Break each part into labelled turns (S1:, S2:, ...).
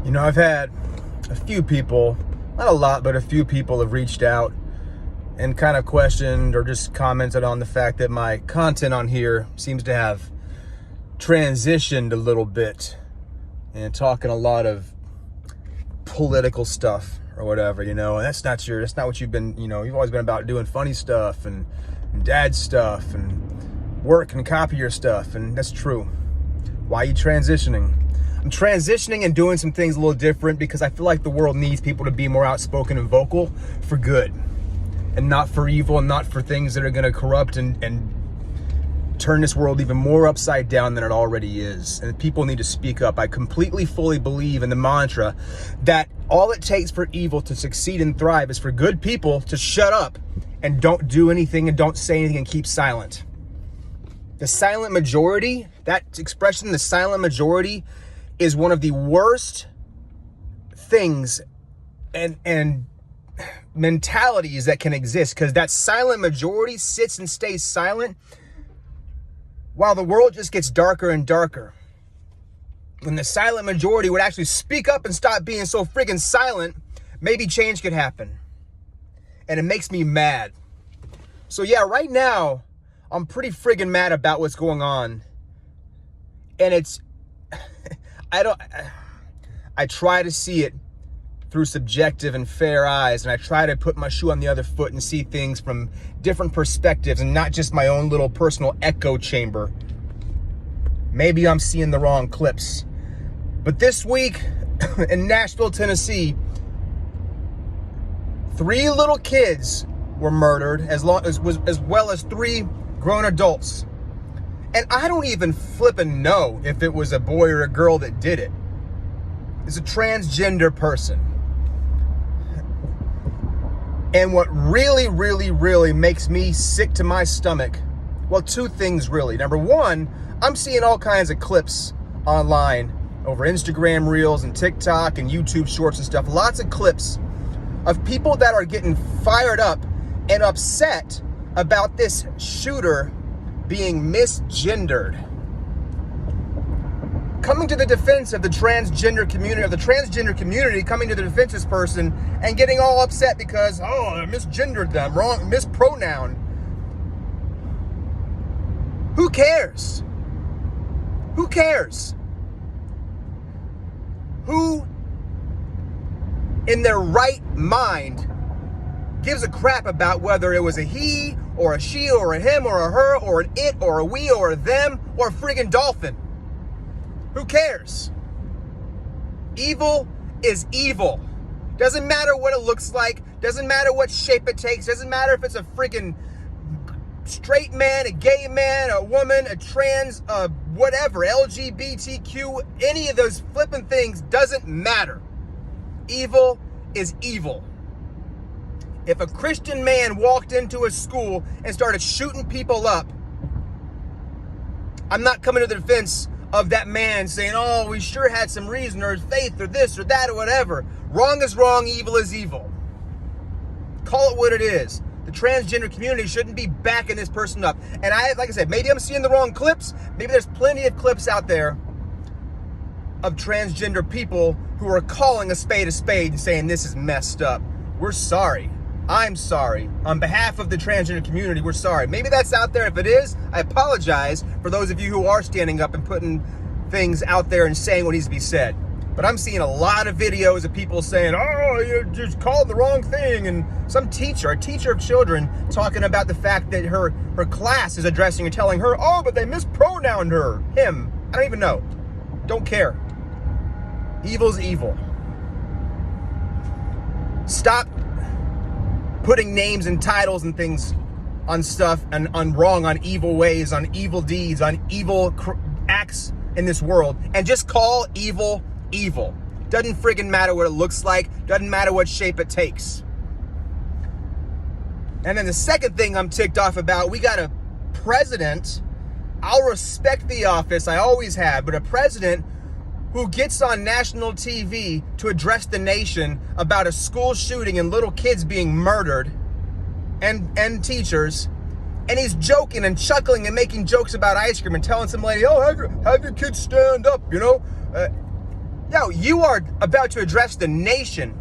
S1: You know, I've had a few people, not a lot, but a few people have reached out and kind of questioned or just commented on the fact that my content on here seems to have transitioned a little bit and talking a lot of political stuff or whatever, and that's not what you've been, you've always been about doing funny stuff and dad stuff and work and copier stuff, and that's true. Why are you transitioning? I'm transitioning and doing some things a little different because I feel like the world needs people to be more outspoken and vocal for good and not for evil and not for things that are going to corrupt and turn this world even more upside down than it already is. And people need to speak up. I completely, fully believe in the mantra that all it takes for evil to succeed and thrive is for good people to shut up and don't do anything and don't say anything and keep silent. The silent majority, that expression, the silent majority, is one of the worst things and mentalities that can exist, because that silent majority sits and stays silent while the world just gets darker and darker. When the silent majority would actually speak up and stop being so friggin' silent, maybe change could happen. And it makes me mad. So yeah, right now, I'm pretty friggin' mad about what's going on. And it's, I try to see it through subjective and fair eyes, and I try to put my shoe on the other foot and see things from different perspectives and not just my own little personal echo chamber. Maybe I'm seeing the wrong clips. But this week in Nashville, Tennessee, 3 little kids were murdered, as well as 3 grown adults. And I don't even flippin' know if it was a boy or a girl that did it. It's a transgender person. And what really, really, really makes me sick to my stomach, well, 2 things really. Number one, I'm seeing all kinds of clips online over Instagram Reels and TikTok and YouTube Shorts and stuff. Lots of clips of people that are getting fired up and upset about this shooter being misgendered. Coming to the defense of the transgender community, coming to the defense of this person and getting all upset because, I misgendered them, wrong, mispronoun. Who cares? Who cares? Who in their right mind gives a crap about whether it was a he or a she or a him or a her or an it or a we or a them or a friggin' dolphin? Who cares? Evil is evil. Doesn't matter what it looks like. Doesn't matter what shape it takes. Doesn't matter if it's a friggin' straight man, a gay man, a woman, a trans, whatever, LGBTQ, any of those flippin' things, doesn't matter. Evil is evil. If a Christian man walked into a school and started shooting people up, I'm not coming to the defense of that man saying, we sure had some reason, or faith, or this, or that, or whatever. Wrong is wrong, evil is evil. Call it what it is. The transgender community shouldn't be backing this person up. And like I said, maybe I'm seeing the wrong clips. Maybe there's plenty of clips out there of transgender people who are calling a spade and saying this is messed up. We're sorry. I'm sorry. On behalf of the transgender community, we're sorry. Maybe that's out there. If it is, I apologize for those of you who are standing up and putting things out there and saying what needs to be said. But I'm seeing a lot of videos of people saying, you just called the wrong thing. And some teacher, a teacher of children, talking about the fact that her class is addressing and telling her, but they mispronounced her, him. I don't even know. Don't care. Evil's evil. Stop putting names and titles and things on stuff and on wrong, on evil ways, on evil deeds, on evil acts in this world, and just call evil evil. Doesn't friggin' matter what it looks like. Doesn't matter what shape it takes. And then the second thing I'm ticked off about, we got a president. I'll respect the office, I always have, but a president who gets on national TV to address the nation about a school shooting and little kids being murdered and teachers, and he's joking and chuckling and making jokes about ice cream and telling some lady, have your kids stand up, Yo, you are about to address the nation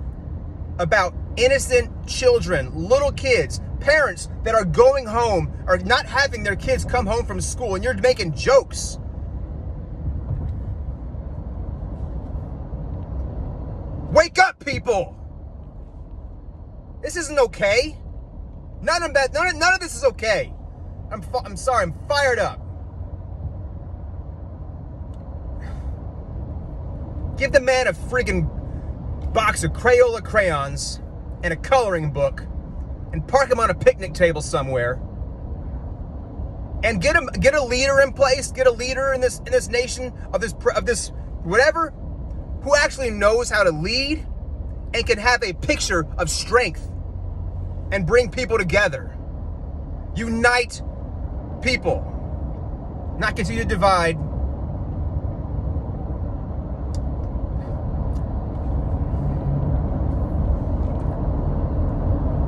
S1: about innocent children, little kids, parents that are going home or not having their kids come home from school, and you're making jokes. Wake up, people! This isn't okay. None of this is okay. I'm sorry, I'm fired up. Give the man a friggin' box of Crayola crayons and a coloring book and park him on a picnic table somewhere. And get a leader in place, get a leader in this nation of this whatever, who actually knows how to lead and can have a picture of strength and bring people together. Unite people, not continue to divide.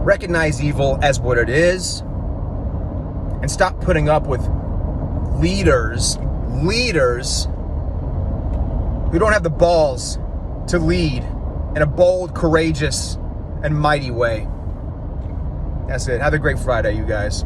S1: Recognize evil as what it is and stop putting up with leaders who don't have the balls to lead in a bold, courageous, and mighty way. That's it. Have a great Friday, you guys.